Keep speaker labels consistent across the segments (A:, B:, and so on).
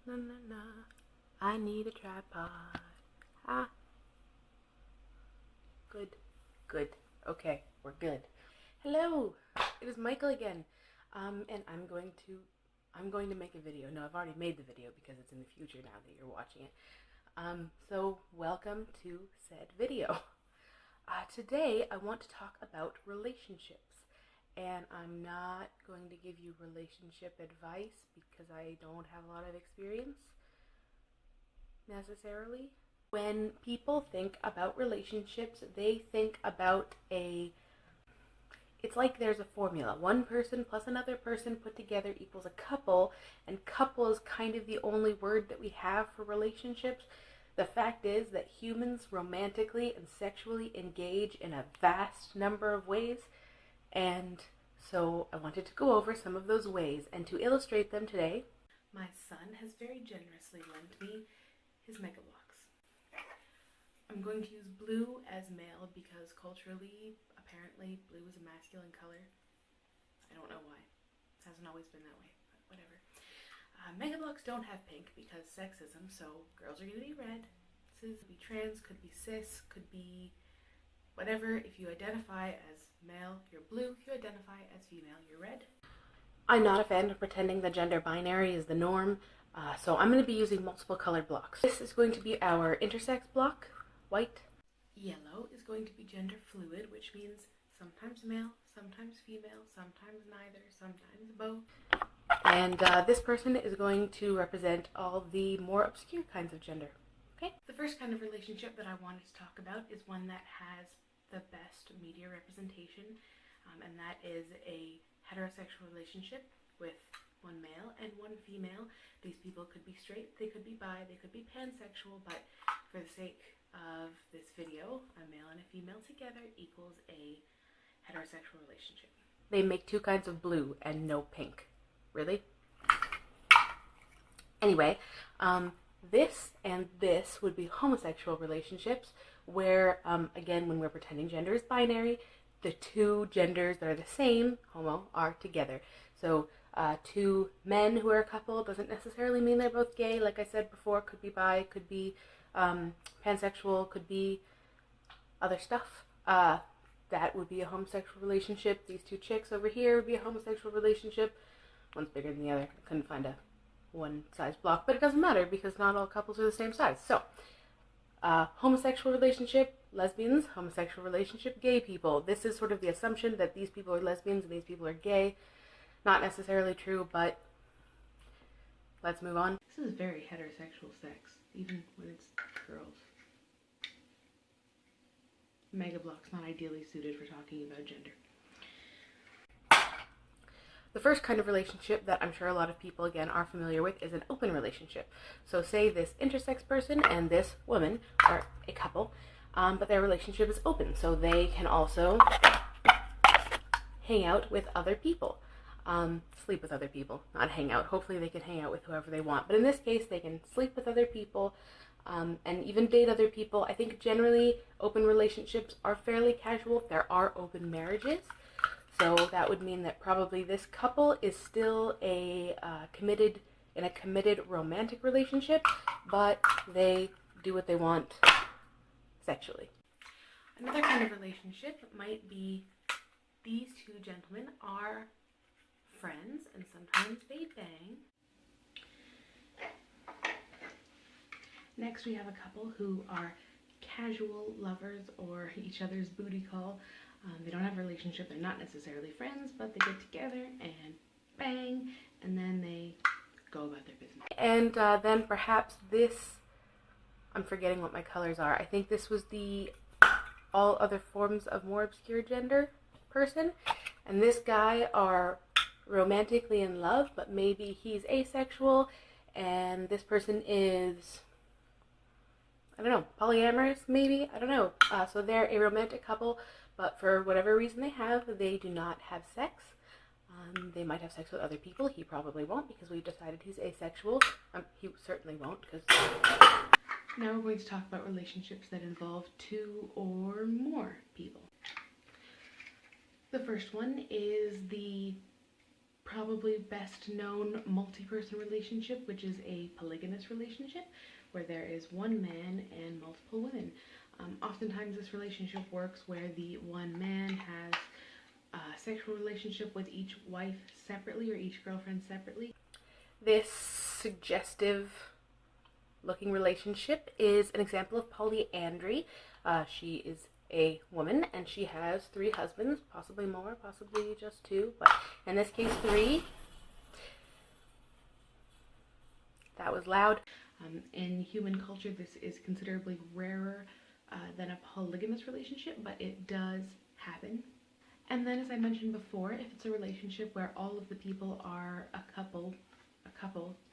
A: Na na na. I need a tripod. Ah. Good. Good. Okay, we're good. Hello. It is Michael again. And I'm going to make a video. No, I've already made the video because it's in the future now that you're watching it. So welcome to said video. Today I want to talk about relationships. And I'm not going to give you relationship advice because I don't have a lot of experience necessarily. When people think about relationships, they think about it's like there's a formula. One person plus another person put together equals a couple, and couple is kind of the only word that we have for relationships. The fact is that humans romantically and sexually engage in a vast number of ways, and so I wanted to go over some of those ways, and to illustrate them today, my son has very generously lent me his Mega Bloks. I'm going to use blue as male because culturally, apparently, blue is a masculine color. I don't know why. It hasn't always been that way, but whatever. Mega Bloks don't have pink because sexism, so girls are going to be red. Cis could be trans, could be cis, could be whatever. If you identify as male, you're blue. If you identify as female, you're red. I'm not a fan of pretending the gender binary is the norm, so I'm going to be using multiple colored blocks. This is going to be our intersex block, white. Yellow is going to be gender fluid, which means sometimes male, sometimes female, sometimes neither, sometimes both. And this person is going to represent all the more obscure kinds of gender. Okay? The first kind of relationship that I wanted to talk about is one that has the best media representation, and that is a heterosexual relationship with one male and one female. These people could be straight, they could be bi, they could be pansexual, but for the sake of this video, a male and a female together equals a heterosexual relationship. They make two kinds of blue and no pink. Really? Anyway, this and this would be homosexual relationships where, again, when we're pretending gender is binary, the two genders that are the same, homo, are together. So two men who are a couple doesn't necessarily mean they're both gay. Like I said before, could be bi, could be pansexual, could be other stuff. That would be a homosexual relationship. These two chicks over here would be a homosexual relationship. One's bigger than the other. I couldn't find a one size block, but it doesn't matter because not all couples are the same size. So, homosexual relationship, lesbians, homosexual relationship, gay people. This is sort of the assumption that these people are lesbians and these people are gay. Not necessarily true, but let's move on. This is very heterosexual sex, even when it's girls. Mega Bloks not ideally suited for talking about gender. The first kind of relationship that I'm sure a lot of people, again, are familiar with is an open relationship. So say this intersex person and this woman are a couple, but their relationship is open. So they can also hang out with other people. Sleep with other people, not hang out. Hopefully they can hang out with whoever they want. But in this case, they can sleep with other people and even date other people. I think generally open relationships are fairly casual. There are open marriages. So that would mean that probably this couple is still in a committed romantic relationship, but they do what they want sexually. Another kind of relationship might be these two gentlemen are friends and sometimes they bang. Next we have a couple who are casual lovers or each other's booty call. They don't have a relationship, they're not necessarily friends, but they get together and bang, and then they go about their business. And then perhaps this, I'm forgetting what my colors are. I think this was the all other forms of more obscure gender person. And this guy are romantically in love, but maybe he's asexual, and this person is, I don't know, polyamorous maybe? I don't know. So they're a romantic couple, but for whatever reason they do not have sex. They might have sex with other people. He probably won't because we've decided he's asexual. He certainly won't because... Now we're going to talk about relationships that involve two or more people. The first one is the probably best known multi-person relationship, which is a polygamous relationship where there is one man and multiple women. Oftentimes this relationship works where the one man has a sexual relationship with each wife separately or each girlfriend separately. This suggestive looking relationship is an example of polyandry. She is a woman and she has 3 husbands, possibly more, possibly just 2, but in this case 3. That was loud. In human culture, this is considerably rarer than a polygamous relationship, but it does happen. And then, as I mentioned before, if it's a relationship where all of the people are a couple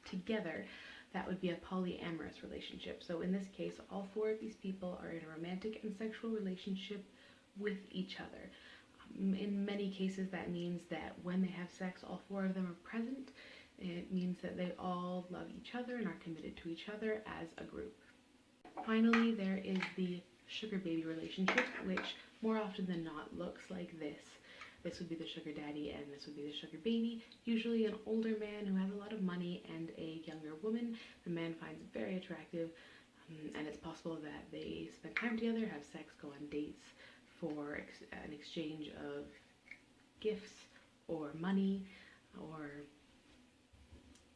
A: together, that would be a polyamorous relationship. So in this case, all 4 of these people are in a romantic and sexual relationship with each other. In many cases, that means that when they have sex, all 4 of them are present. It means that they all love each other and are committed to each other as a group. Finally, there is the sugar baby relationship, which more often than not looks like this. This would be the sugar daddy and this would be the sugar baby. Usually an older man who has a lot of money and a younger woman the man finds very attractive, and it's possible that they spend time together, have sex, go on dates for an exchange of gifts or money or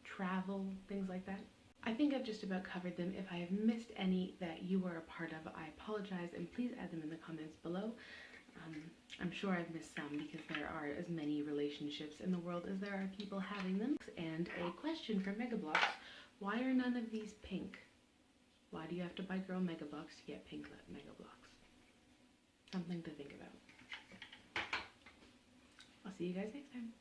A: travel, things like that. I think I've just about covered them. If I have missed any that you are a part of, I apologize, and please add them in the comments below. I'm sure I've missed some because there are as many relationships in the world as there are people having them. And a question for Mega Bloks: why are none of these pink? Why do you have to buy girl Mega Bloks to get pink Mega Bloks? Something to think about. I'll see you guys next time.